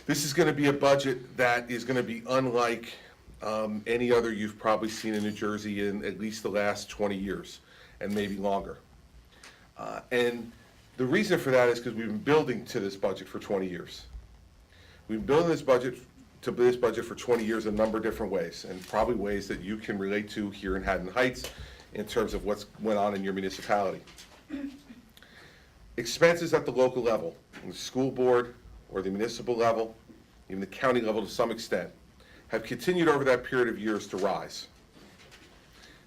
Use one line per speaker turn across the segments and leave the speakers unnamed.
This is going to be a budget that is going to be unlike any other you've probably seen in New Jersey in at least the last 20 years, and maybe longer. And the reason for that is because we've been building to this budget for 20 years. We've been building this budget for 20 years in a number of different ways, and probably ways that you can relate to here in Haddon Heights in terms of what's went on in your municipality. Expenses at the local level, the school board or the municipal level, even the county level to some extent, have continued over that period of years to rise.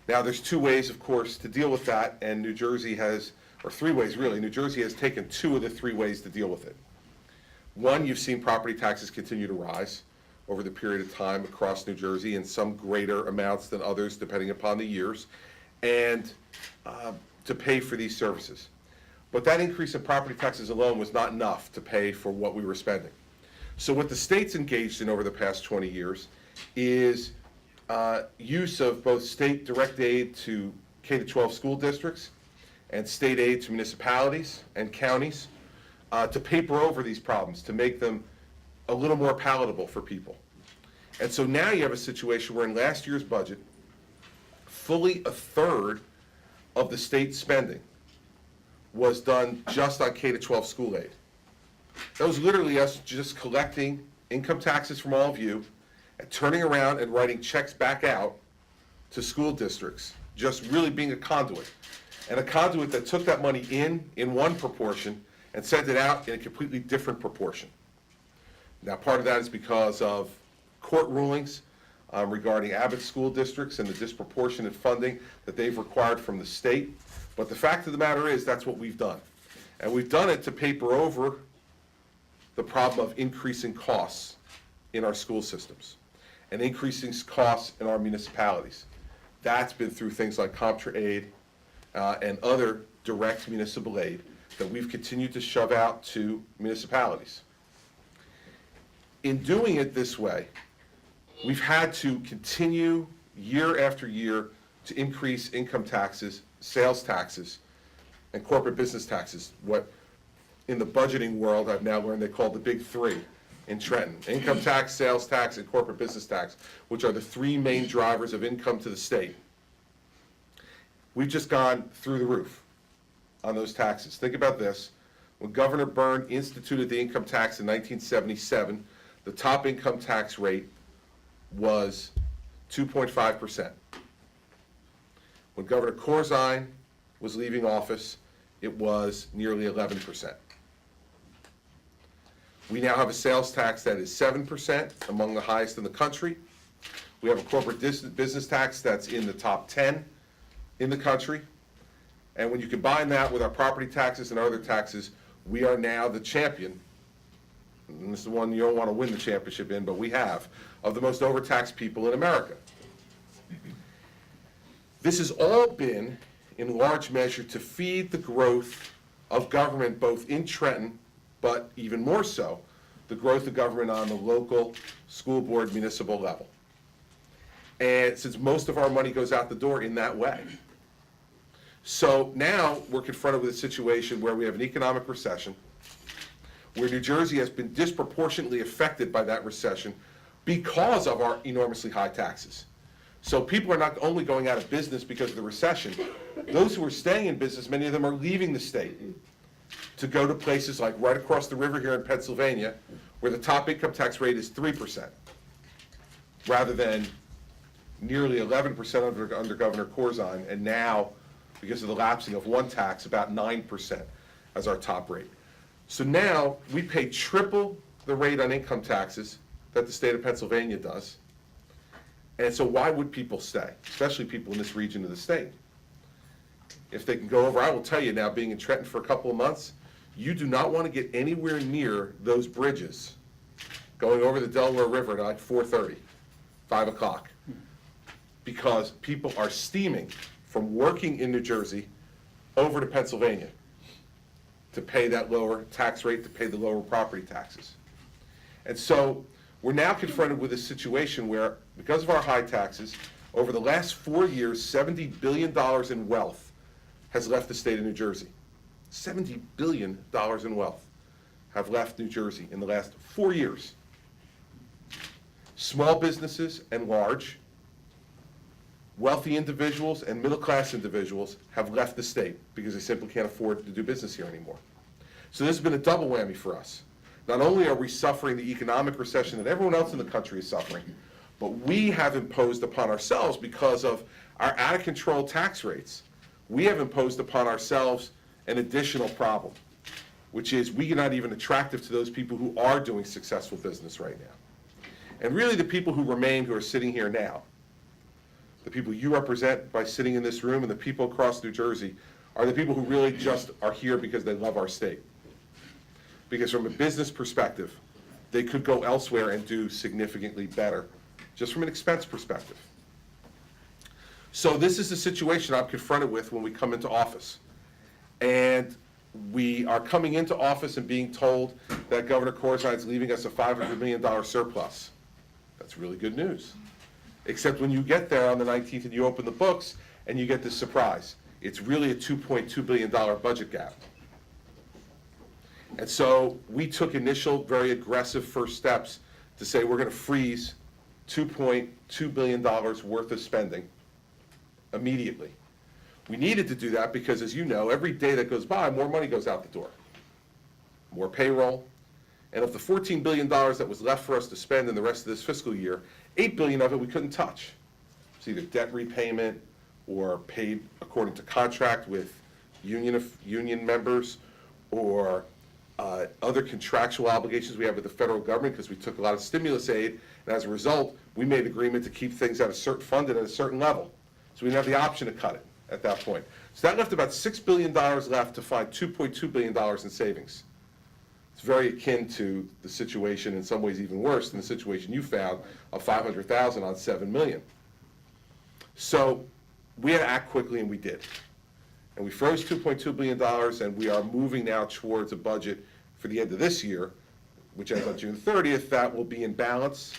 Now, there's two ways, of course, to deal with that, and New Jersey has, or three ways really, New Jersey has taken two of the three ways to deal with it. One, you've seen property taxes continue to rise over the period of time across New Jersey, in some greater amounts than others, depending upon the years, and to pay for these services. But that increase in property taxes alone was not enough to pay for what we were spending. So what the state's engaged in over the past 20 years is use of both state direct aid to K-12 school districts and state aid to municipalities and counties to paper over these problems, to make them a little more palatable for people. And so now you have a situation where in last year's budget, fully a third of the state spending was done just on K-12 school aid. That was literally us just collecting income taxes from all of you and turning around and writing checks back out to school districts, just really being a conduit. And a conduit that took that money in one proportion and sent it out in a completely different proportion. Now, part of that is because of court rulings regarding Abbott school districts and the disproportionate funding that they've required from the state. But the fact of the matter is that's what we've done. And we've done it to paper over the problem of increasing costs in our school systems and increasing costs in our municipalities. That's been through things like COMTRA aid and other direct municipal aid that we've continued to shove out to municipalities. In doing it this way, we've had to continue year after year to increase income taxes, sales taxes, and corporate business taxes, what in the budgeting world I've now learned they call the big three in Trenton. Income tax, sales tax, and corporate business tax, which are the three main drivers of income to the state. We've just gone through the roof on those taxes. Think about this. When Governor Byrne instituted the income tax in 1977, the top income tax rate was 2.5%. When Governor Corzine was leaving office, it was nearly 11%. We now have a sales tax that is 7%, among the highest in the country. We have a corporate business tax that's in the top 10 in the country. And when you combine that with our property taxes and other taxes, we are now the champion, and this is the one you don't want to win the championship in, but we have, of the most overtaxed people in America. This has all been, in large measure, to feed the growth of government both in Trenton, but even more so, the growth of government on the local school board municipal level. And since most of our money goes out the door in that way. So now we're confronted with a situation where we have an economic recession, where New Jersey has been disproportionately affected by that recession because of our enormously high taxes. So people are not only going out of business because of the recession, those who are staying in business, many of them are leaving the state to go to places like right across the river here in Pennsylvania, where the top income tax rate is 3%, rather than nearly 11% under Governor Corzine, and now, because of the lapsing of one tax, about 9% as our top rate. So now we pay triple the rate on income taxes that the state of Pennsylvania does. And so why would people stay, especially people in this region of the state? If they can go over, I will tell you now, being in Trenton for a couple of months, you do not want to get anywhere near those bridges going over the Delaware River at like 4:30, 5 o'clock, because people are steaming from working in New Jersey over to Pennsylvania to pay that lower tax rate, to pay the lower property taxes. And so we're now confronted with a situation where, because of our high taxes, over the last 4 years, $70 billion in wealth has left the state of New Jersey. $70 billion in wealth have left New Jersey in the last 4 years. Small businesses and large, wealthy individuals and middle-class individuals have left the state because they simply can't afford to do business here anymore. So this has been a double whammy for us. Not only are we suffering the economic recession that everyone else in the country is suffering, but we have imposed upon ourselves, because of our out-of-control tax rates, we have imposed upon ourselves an additional problem, which is we are not even attractive to those people who are doing successful business right now. And really the people who remain, who are sitting here now, the people you represent by sitting in this room and the people across New Jersey, are the people who really just are here because they love our state. Because from a business perspective, they could go elsewhere and do significantly better, just from an expense perspective. So this is the situation I'm confronted with when we come into office. And we are coming into office and being told that Governor Corzine is leaving us a $500 million surplus. That's really good news. Except when you get there on the 19th and you open the books and you get this surprise. It's really a $2.2 billion budget gap. And so we took initial, very aggressive first steps to say we're going to freeze $2.2 billion worth of spending immediately. We needed to do that because, as you know, every day that goes by, more money goes out the door. More payroll. And of the $14 billion that was left for us to spend in the rest of this fiscal year, $8 billion of it we couldn't touch. It's either debt repayment or paid according to contract with union members, or other contractual obligations we have with the federal government because we took a lot of stimulus aid, and as a result, we made agreement to keep things at a certain funded at a certain level. So we didn't have the option to cut it at that point. So that left about $6 billion left to find $2.2 billion in savings. It's very akin to the situation, in some ways even worse than the situation you found of $500,000 on $7 million. So we had to act quickly, and we did. And we froze $2.2 billion, and we are moving now towards a budget for the end of this year, which ends on June 30th, that will be in balance,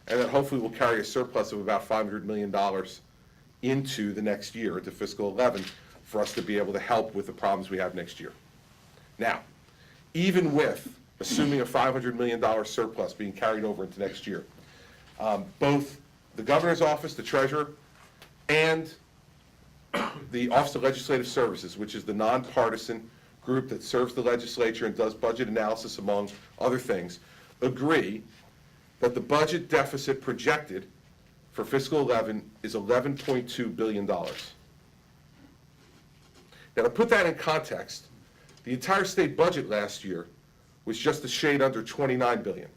and then hopefully we'll carry a surplus of about $500 million into the next year, into fiscal 11, for us to be able to help with the problems we have next year. Now, even with assuming a $500 million surplus being carried over into next year, both the governor's office, the treasurer, and the Office of Legislative Services, which is the nonpartisan group that serves the legislature and does budget analysis, among other things, agree that the budget deficit projected for fiscal 11 is $11.2 billion. Now, to put that in context, the entire state budget last year was just a shade under $29 billion.